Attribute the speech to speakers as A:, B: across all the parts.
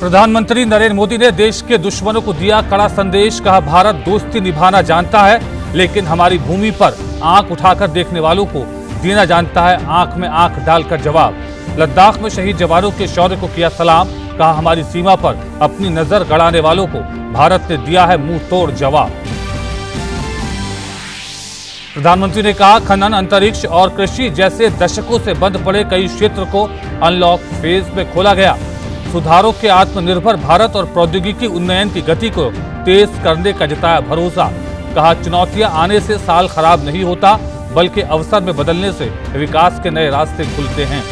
A: प्रधानमंत्री नरेंद्र मोदी ने देश के दुश्मनों को दिया कड़ा संदेश। कहा, भारत दोस्ती निभाना जानता है, लेकिन हमारी भूमि पर आंख उठाकर देखने वालों को देना जानता है आंख में आंख डालकर जवाब। लद्दाख में शहीद जवानों के शौर्य को किया सलाम। कहा, हमारी सीमा पर अपनी नजर गड़ाने वालों को भारत ने दिया है मुंह तोड़ जवाब। प्रधानमंत्री ने कहा, खनन, अंतरिक्ष और कृषि जैसे दशकों से बंद पड़े कई क्षेत्र को अनलॉक फेज में खोला गया। सुधारों के आत्मनिर्भर भारत और प्रौद्योगिकी उन्नयन की गति को तेज करने का जताया भरोसा। कहा, चुनौतियां आने से साल खराब नहीं होता, बल्कि अवसर में बदलने से विकास के नए रास्ते खुलते हैं।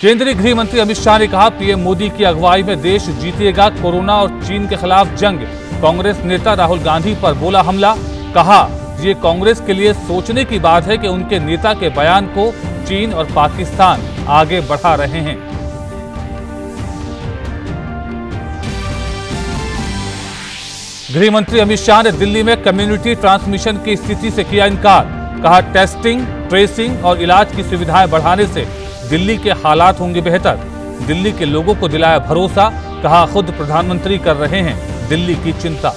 A: केंद्रीय गृह मंत्री अमित शाह ने कहा, पीएम मोदी की अगुवाई में देश जीतेगा कोरोना और चीन के खिलाफ जंग। कांग्रेस नेता राहुल गांधी पर बोला हमला। कहा, ये कांग्रेस के लिए सोचने की बात है कि उनके नेता के बयान को चीन और पाकिस्तान आगे बढ़ा रहे हैं। गृह मंत्री अमित शाह ने दिल्ली में कम्युनिटी ट्रांसमिशन की स्थिति से किया इनकार। कहा, टेस्टिंग, ट्रेसिंग और इलाज की सुविधाएं बढ़ाने से दिल्ली के हालात होंगे बेहतर। दिल्ली के लोगों को दिलाया भरोसा। कहा, खुद प्रधानमंत्री कर रहे हैं दिल्ली की चिंता।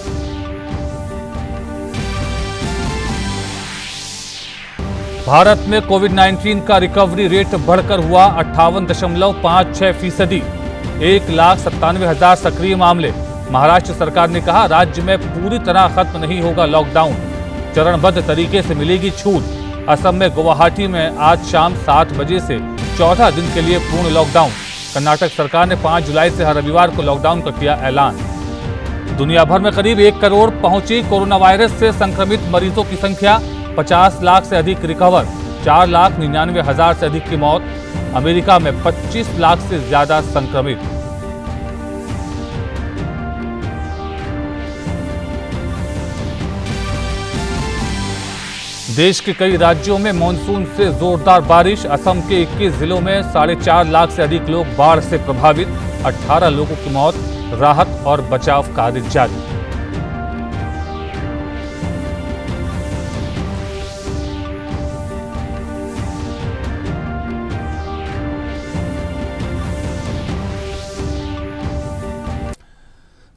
A: भारत में कोविड-19 का रिकवरी रेट बढ़कर हुआ 58.56%। 1,97,000 सक्रिय मामले। महाराष्ट्र सरकार ने कहा, राज्य में पूरी तरह खत्म नहीं होगा लॉकडाउन, चरणबद्ध तरीके से मिलेगी छूट। असम में गुवाहाटी में आज शाम 7 बजे से 14 दिन के लिए पूर्ण लॉकडाउन। कर्नाटक सरकार ने 5 जुलाई से हर रविवार को लॉकडाउन का किया ऐलान। दुनिया भर में करीब 1 करोड़ पहुंची कोरोना वायरस से संक्रमित मरीजों की संख्या। 50 लाख से अधिक रिकवर, 4,99,000 से अधिक की मौत। अमेरिका में 25 लाख से ज्यादा संक्रमित। देश के कई राज्यों में मानसून से जोरदार बारिश। असम के 21 जिलों में 4.5 लाख से अधिक लोग बाढ़ से प्रभावित। 18 लोगों की मौत। राहत और बचाव कार्य जारी।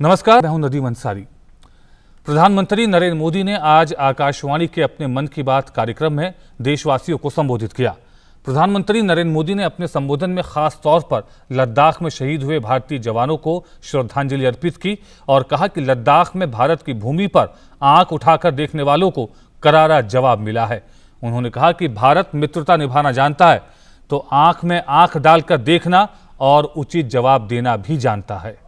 A: नमस्कार, मैं हूं नदीम अंसारी। प्रधानमंत्री नरेंद्र मोदी ने आज आकाशवाणी के अपने मन की बात कार्यक्रम में देशवासियों को संबोधित किया। प्रधानमंत्री नरेंद्र मोदी ने अपने संबोधन में खास तौर पर लद्दाख में शहीद हुए भारतीय जवानों को श्रद्धांजलि अर्पित की और कहा कि लद्दाख में भारत की भूमि पर आंख उठाकर देखने वालों को करारा जवाब मिला है। उन्होंने कहा कि भारत मित्रता निभाना जानता है, तो आंख में आंख डालकर देखना और उचित जवाब देना भी जानता है।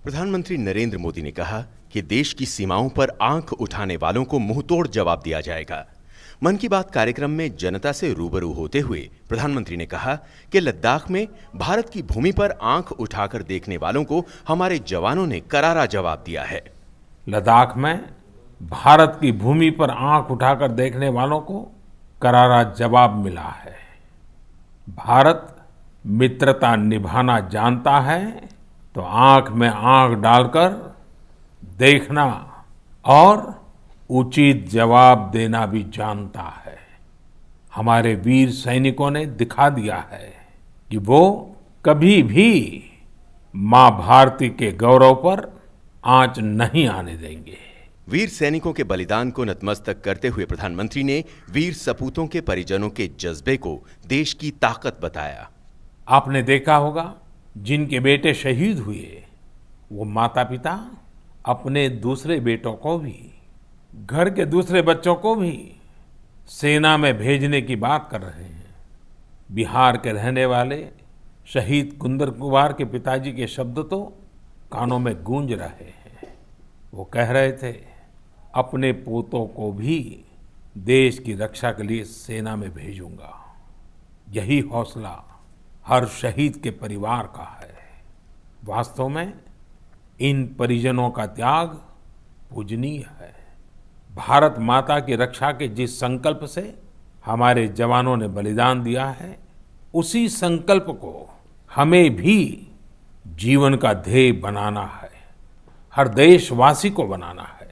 B: प्रधानमंत्री नरेंद्र मोदी ने कहा कि देश की सीमाओं पर आंख उठाने वालों को मुंहतोड़ जवाब दिया जाएगा। मन की बात कार्यक्रम में जनता से रूबरू होते हुए प्रधानमंत्री ने कहा कि लद्दाख में भारत की भूमि पर आंख उठाकर देखने वालों को हमारे जवानों ने करारा जवाब दिया है।
C: लद्दाख में भारत की भूमि पर आंख उठाकर देखने वालों को करारा जवाब मिला है। भारत मित्रता निभाना जानता है, तो आंख में आंख डालकर देखना और उचित जवाब देना भी जानता है। हमारे वीर सैनिकों ने दिखा दिया है कि वो कभी भी मां भारती के गौरव पर आंच नहीं आने देंगे।
B: वीर सैनिकों के बलिदान को नतमस्तक करते हुए प्रधानमंत्री ने वीर सपूतों के परिजनों के जज्बे को देश की ताकत बताया।
C: आपने देखा होगा, जिनके बेटे शहीद हुए वो माता पिता अपने दूसरे बेटों को भी, घर के दूसरे बच्चों को भी सेना में भेजने की बात कर रहे हैं। बिहार के रहने वाले शहीद कुंदन कुमार के पिताजी के शब्द तो कानों में गूंज रहे हैं। वो कह रहे थे, अपने पोतों को भी देश की रक्षा के लिए सेना में भेजूंगा। यही हौसला हर शहीद के परिवार का है। वास्तव में इन परिजनों का त्याग पूजनीय है। भारत माता की रक्षा के जिस संकल्प से हमारे जवानों ने बलिदान दिया है, उसी संकल्प को हमें भी जीवन का ध्येय बनाना है, हर देशवासी को बनाना है।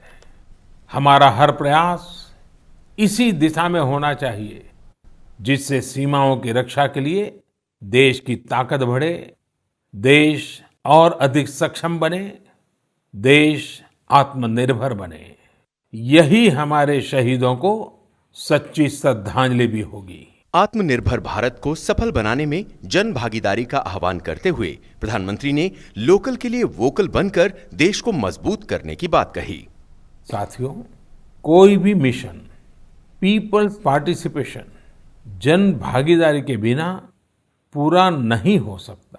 C: हमारा हर प्रयास इसी दिशा में होना चाहिए, जिससे सीमाओं की रक्षा के लिए देश की ताकत बढ़े देश और अधिक सक्षम बने, देश आत्मनिर्भर बने, यही हमारे शहीदों को सच्ची श्रद्धांजलि भी होगी।
B: आत्मनिर्भर भारत को सफल बनाने में जन भागीदारी का आह्वान करते हुए प्रधानमंत्री ने लोकल के लिए वोकल बनकर देश को मजबूत करने की बात कही।
C: साथियों, कोई भी मिशन पीपल्स पार्टिसिपेशन, जन भागीदारी के बिना पूरा नहीं हो सकता,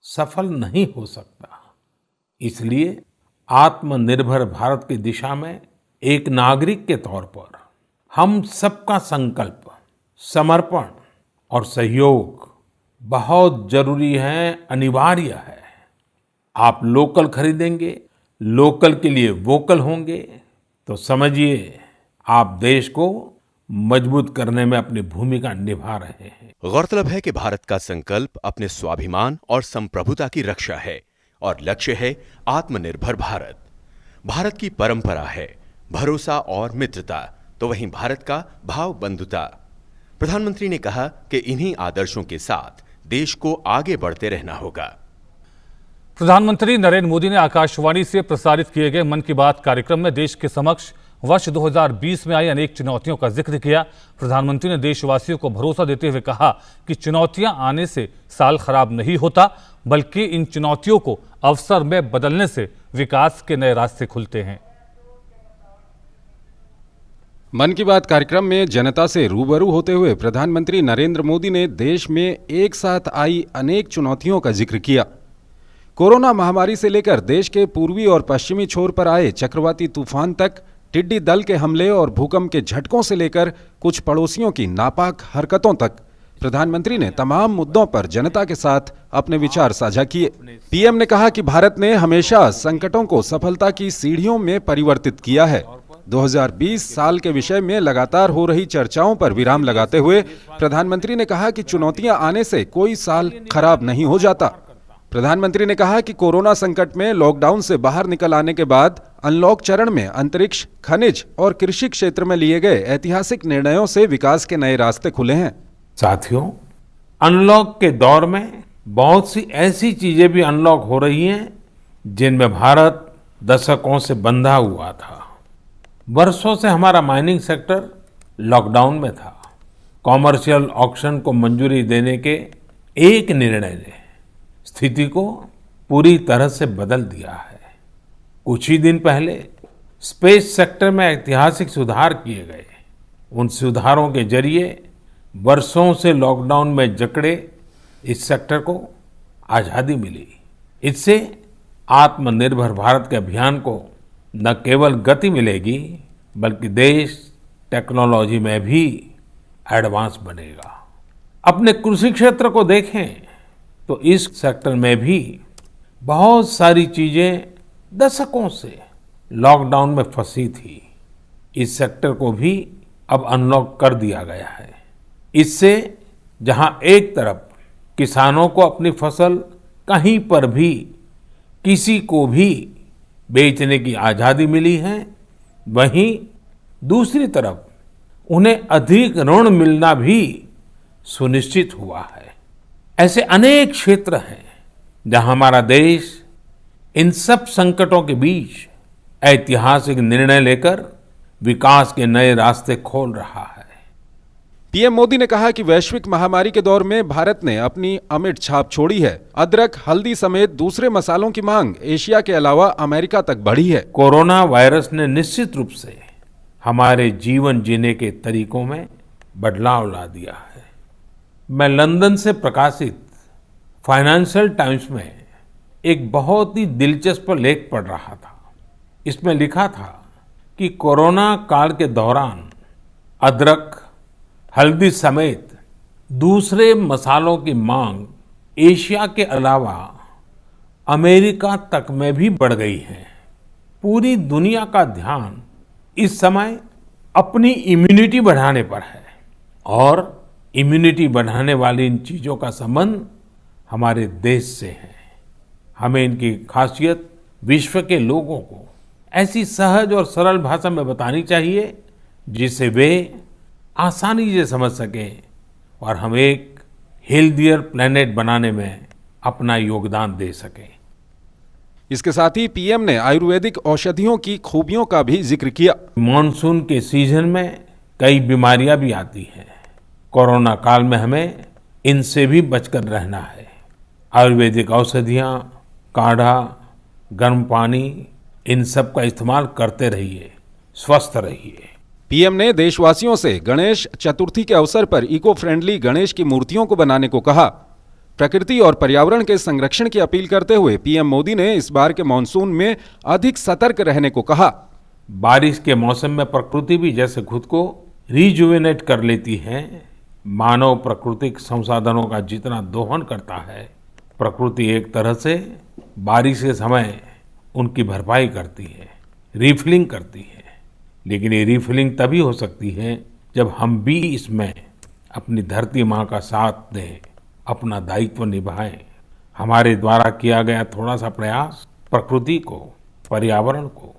C: सफल नहीं हो सकता। इसलिए आत्मनिर्भर भारत की दिशा में एक नागरिक के तौर पर हम सबका संकल्प, समर्पण और सहयोग बहुत जरूरी है, अनिवार्य है। आप लोकल खरीदेंगे, लोकल के लिए वोकल होंगे, तो समझिए आप देश को मजबूत करने में अपनी भूमिका निभा रहे हैं।
B: गौरतलब है कि भारत का संकल्प अपने स्वाभिमान और संप्रभुता की रक्षा है और लक्ष्य है आत्मनिर्भर भारत। भारत की परंपरा है भरोसा और मित्रता, तो वहीं भारत का भाव बंधुता। प्रधानमंत्री ने कहा कि इन्हीं आदर्शों के साथ देश को आगे बढ़ते रहना होगा।
A: प्रधानमंत्री नरेंद्र मोदी ने आकाशवाणी से प्रसारित किए गए मन की बात कार्यक्रम में देश के समक्ष वर्ष 2020 में आई अनेक चुनौतियों का जिक्र किया। प्रधानमंत्री ने देशवासियों को भरोसा देते हुए कहा कि चुनौतियां आने से साल खराब नहीं होता, बल्कि इन चुनौतियों को अवसर में बदलने से विकास के नए रास्ते खुलते हैं।
D: मन की बात कार्यक्रम में जनता से रूबरू होते हुए प्रधानमंत्री नरेंद्र मोदी ने देश में एक साथ आई अनेक चुनौतियों का जिक्र किया। कोरोना महामारी से लेकर देश के पूर्वी और पश्चिमी छोर पर आए चक्रवाती तूफान तक, टिड्डी दल के हमले और भूकंप के झटकों से लेकर कुछ पड़ोसियों की नापाक हरकतों तक प्रधानमंत्री ने तमाम मुद्दों पर जनता के साथ अपने विचार साझा किए। पीएम ने कहा कि भारत ने हमेशा संकटों को सफलता की सीढ़ियों में परिवर्तित किया है। 2020 साल के विषय में लगातार हो रही चर्चाओं पर विराम लगाते हुए प्रधानमंत्री ने कहा कि चुनौतियां आने से कोई साल खराब नहीं हो जाता। प्रधानमंत्री ने कहा कि कोरोना संकट में लॉकडाउन से बाहर निकल आने के बाद अनलॉक चरण में अंतरिक्ष, खनिज और कृषि क्षेत्र में लिए गए ऐतिहासिक निर्णयों से विकास के नए रास्ते खुले हैं।
C: साथियों, अनलॉक के दौर में बहुत सी ऐसी चीजें भी अनलॉक हो रही हैं जिनमें भारत दशकों से बंधा हुआ था। वर्षों से हमारा माइनिंग सेक्टर लॉकडाउन में था। कॉमर्शियल ऑक्शन को मंजूरी देने के एक निर्णय ने स्थिति को पूरी तरह से बदल दिया है। कुछ ही दिन पहले स्पेस सेक्टर में ऐतिहासिक सुधार किए गए। उन सुधारों के जरिए वर्षों से लॉकडाउन में जकड़े इस सेक्टर को आजादी मिली। इससे आत्मनिर्भर भारत के अभियान को न केवल गति मिलेगी, बल्कि देश टेक्नोलॉजी में भी एडवांस बनेगा। अपने कृषि क्षेत्र को देखें तो इस सेक्टर में भी बहुत सारी चीजें दशकों से लॉकडाउन में फंसी थी। इस सेक्टर को भी अब अनलॉक कर दिया गया है। इससे जहां एक तरफ किसानों को अपनी फसल कहीं पर भी, किसी को भी बेचने की आजादी मिली है, वहीं दूसरी तरफ उन्हें अधिक ऋण मिलना भी सुनिश्चित हुआ है। ऐसे अनेक क्षेत्र हैं जहां हमारा देश इन सब संकटों के बीच ऐतिहासिक निर्णय लेकर विकास के नए रास्ते खोल रहा है।
D: पीएम मोदी ने कहा कि वैश्विक महामारी के दौर में भारत ने अपनी अमिट छाप छोड़ी है। अदरक, हल्दी समेत दूसरे मसालों की मांग एशिया के अलावा अमेरिका तक बढ़ी है।
C: कोरोना वायरस ने निश्चित रूप से हमारे जीवन जीने के तरीकों में बदलाव ला दिया है। मैं लंदन से प्रकाशित फाइनेंशियल टाइम्स में एक बहुत ही दिलचस्प लेख पढ़ रहा था। इसमें लिखा था कि कोरोना काल के दौरान अदरक, हल्दी समेत दूसरे मसालों की मांग एशिया के अलावा अमेरिका तक में भी बढ़ गई है। पूरी दुनिया का ध्यान इस समय अपनी इम्यूनिटी बढ़ाने पर है और इम्यूनिटी बढ़ाने वाली इन चीजों का संबंध हमारे देश से है। हमें इनकी खासियत विश्व के लोगों को ऐसी सहज और सरल भाषा में बतानी चाहिए जिससे वे आसानी से समझ सकें और हम एक हेल्दियर प्लेनेट बनाने में अपना योगदान दे सकें।
D: इसके साथ ही पीएम ने आयुर्वेदिक औषधियों की खूबियों का भी जिक्र किया।
C: मॉनसून के सीजन में कई बीमारियां भी आती हैं। कोरोना काल में हमें इनसे भी बचकर रहना है। आयुर्वेदिक औषधियां, काढ़ा, गर्म पानी, इन सब का इस्तेमाल करते रहिए, स्वस्थ रहिए।
D: पीएम ने देशवासियों से गणेश चतुर्थी के अवसर पर इको फ्रेंडली गणेश की मूर्तियों को बनाने को कहा। प्रकृति और पर्यावरण के संरक्षण की अपील करते हुए पीएम मोदी ने इस बार के मानसून में अधिक सतर्क रहने को कहा।
C: बारिश के मौसम में प्रकृति भी जैसे खुद को रिजुवेनेट कर लेती है, मानव प्राकृतिक संसाधनों का जितना दोहन करता है, प्रकृति एक तरह से बारिश के समय उनकी भरपाई करती है, रिफिलिंग करती है। लेकिन ये रिफिलिंग तभी हो सकती है जब हम भी इसमें अपनी धरती माँ का साथ दें, अपना दायित्व निभाएं। हमारे द्वारा किया गया थोड़ा सा प्रयास प्रकृति को, पर्यावरण को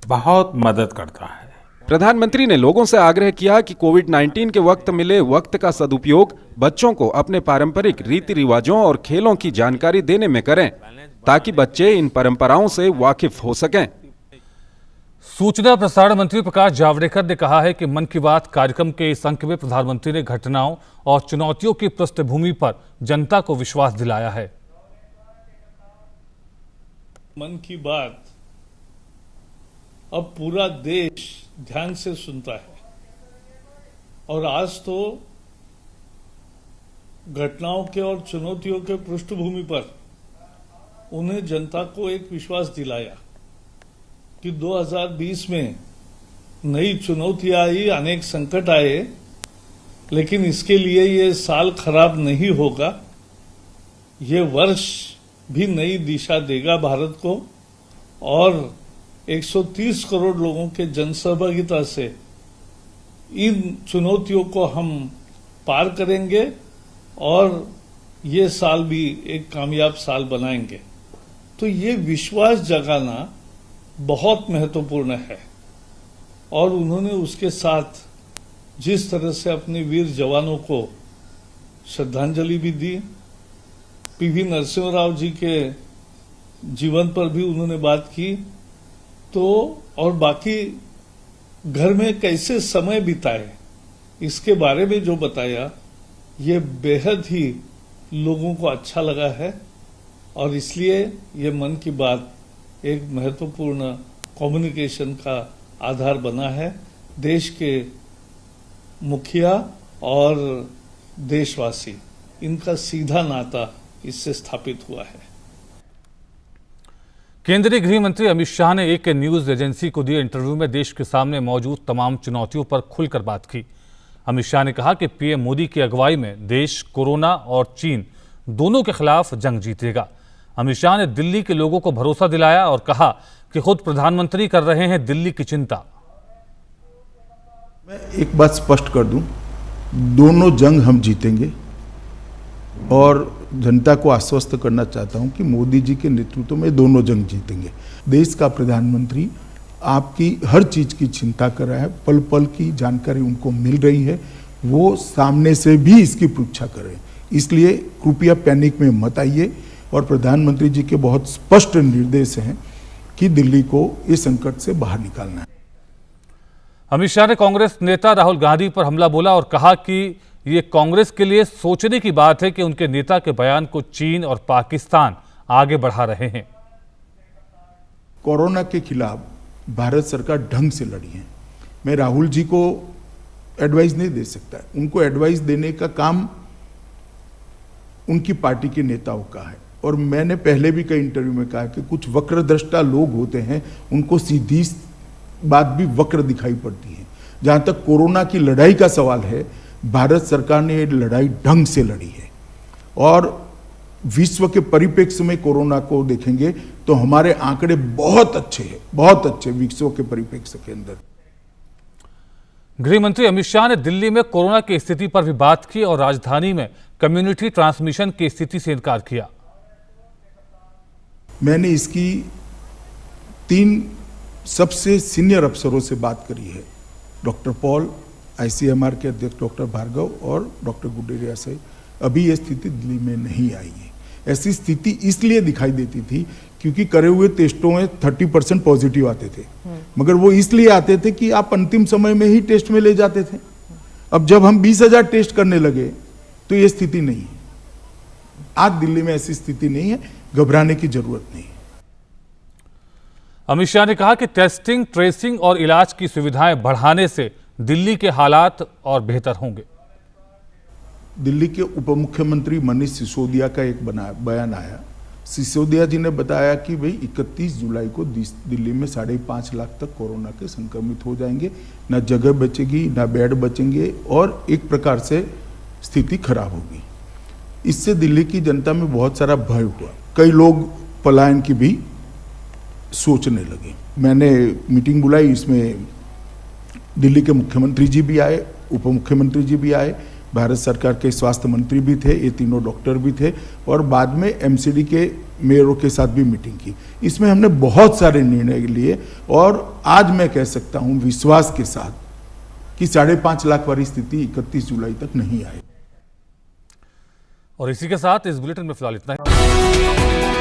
C: बहुत मदद करता है।
D: प्रधानमंत्री ने लोगों से आग्रह किया कि कोविड-19 के वक्त मिले वक्त का सदुपयोग बच्चों को अपने पारंपरिक रीति रिवाजों और खेलों की जानकारी देने में करें, ताकि बच्चे इन परंपराओं से वाकिफ हो सकें।
A: सूचना प्रसारण मंत्री प्रकाश जावड़ेकर ने कहा है कि मन की बात कार्यक्रम के इस अंक में प्रधानमंत्री ने घटनाओं और चुनौतियों की पृष्ठभूमि पर जनता को विश्वास दिलाया है।
E: मन की बात अब पूरा देश ध्यान से सुनता है और आज तो घटनाओं के और चुनौतियों के पृष्ठभूमि पर उन्हें जनता को एक विश्वास दिलाया कि 2020 में नई चुनौतियां आई, अनेक संकट आए, लेकिन इसके लिए ये साल खराब नहीं होगा। ये वर्ष भी नई दिशा देगा भारत को और 130 करोड़ लोगों के जनसहभागिता से इन चुनौतियों को हम पार करेंगे और ये साल भी एक कामयाब साल बनाएंगे। तो ये विश्वास जगाना बहुत महत्वपूर्ण है और उन्होंने उसके साथ जिस तरह से अपने वीर जवानों को श्रद्धांजलि भी दी, पीवी नरसिम्हा राव जी के जीवन पर भी उन्होंने बात की, तो और बाकी घर में कैसे समय बिताए इसके बारे में जो बताया, ये बेहद ही लोगों को अच्छा लगा है और इसलिए ये मन की बात एक महत्वपूर्ण कम्युनिकेशन का आधार बना है। देश के मुखिया और देशवासी, इनका सीधा नाता इससे स्थापित हुआ है।
A: केंद्रीय गृह मंत्री अमित शाह ने एक न्यूज एजेंसी को दिए इंटरव्यू में देश के सामने मौजूद तमाम चुनौतियों पर खुलकर बात की। अमित शाह ने कहा कि पीएम मोदी की अगुवाई में देश कोरोना और चीन दोनों के खिलाफ जंग जीतेगा। अमित शाह ने दिल्ली के लोगों को भरोसा दिलाया और कहा कि खुद प्रधानमंत्री कर रहे हैं दिल्ली की चिंता।
F: मैं एक बात स्पष्ट कर दूं, दोनों जंग हम जीतेंगे और जनता को आश्वस्त करना चाहता हूं कि मोदी जी के नेतृत्व में दोनों जंग जीतेंगे। देश का प्रधानमंत्री आपकी हर चीज की चिंता कर रहा है, पल पल की जानकारी उनको मिल रही है, वो सामने से भी इसकी परीक्षा कर रहे हैं। इसलिए कृपया पैनिक में मत आइए और प्रधानमंत्री जी के बहुत स्पष्ट निर्देश हैं कि दिल्ली को इस संकट से बाहर निकालना है।
A: अमित शाह ने कांग्रेस नेता राहुल गांधी पर हमला बोला और कहा कि ये कांग्रेस के लिए सोचने की बात है कि उनके नेता के बयान को चीन और पाकिस्तान आगे बढ़ा रहे हैं।
F: कोरोना के खिलाफ भारत सरकार ढंग से लड़ी है। मैं राहुल जी को एडवाइस नहीं दे सकता, उनको एडवाइस देने का काम उनकी पार्टी के नेताओं का है। और मैंने पहले भी कई इंटरव्यू में कहा कि कुछ वक्रदृष्टा लोग होते हैं, उनको सीधी बात भी वक्र दिखाई पड़ती है। जहां तक कोरोना की लड़ाई का सवाल है, भारत सरकार ने ये लड़ाई ढंग से लड़ी है और विश्व के परिप्रेक्ष्य में कोरोना को देखेंगे तो हमारे आंकड़े बहुत अच्छे हैं, बहुत अच्छे विश्व के परिप्रेक्ष्य के अंदर।
A: गृह मंत्री अमित शाह ने दिल्ली में कोरोना की स्थिति पर भी बात की और राजधानी में कम्युनिटी ट्रांसमिशन की स्थिति से इनकार किया।
F: मैंने इसकी 3 सबसे सीनियर अफसरों से बात करी है, डॉक्टर पॉल, आईसीएमआर के अध्यक्ष डॉक्टर भार्गव और डॉक्टर गुडेरिया से। अभी ये स्थिति दिल्ली में नहीं आई है। ऐसी स्थिति इसलिए दिखाई देती थी क्योंकि करे हुए टेस्टों में 30% पॉजिटिव आते थे, मगर वो इसलिए आते थे कि आप अंतिम समय में ही टेस्ट में ले जाते थे। अब जब हम 20,000 टेस्ट करने लगे तो ये स्थिति नहीं है। आज दिल्ली में ऐसी स्थिति नहीं है, घबराने की जरूरत नहीं है।
A: अमित शाह ने कहा कि टेस्टिंग, ट्रेसिंग और इलाज की सुविधाएं बढ़ाने से दिल्ली के हालात और बेहतर होंगे।
F: दिल्ली के उप मुख्यमंत्री मनीष सिसोदिया का एक बयान आया। सिसोदिया जी ने बताया कि भाई 31 जुलाई को दिल्ली में 5.5 लाख तक कोरोना के संक्रमित हो जाएंगे, ना जगह बचेगी, ना बेड बचेंगे और एक प्रकार से स्थिति खराब होगी। इससे दिल्ली की जनता में बहुत सारा भय हुआ, कई लोग पलायन की भी सोचने लगे। मैंने मीटिंग बुलाई, इसमें दिल्ली के मुख्यमंत्री जी भी आए, उप मुख्यमंत्री जी भी आए, भारत सरकार के स्वास्थ्य मंत्री भी थे, ये तीनों डॉक्टर भी थे और बाद में एमसीडी के मेयरों के साथ भी मीटिंग की। इसमें हमने बहुत सारे निर्णय लिए और आज मैं कह सकता हूं विश्वास के साथ कि 5.5 लाख वाली स्थिति 31 जुलाई तक नहीं आएगी।
A: और इसी के साथ इस बुलेटिन में फिलहाल इतना ही।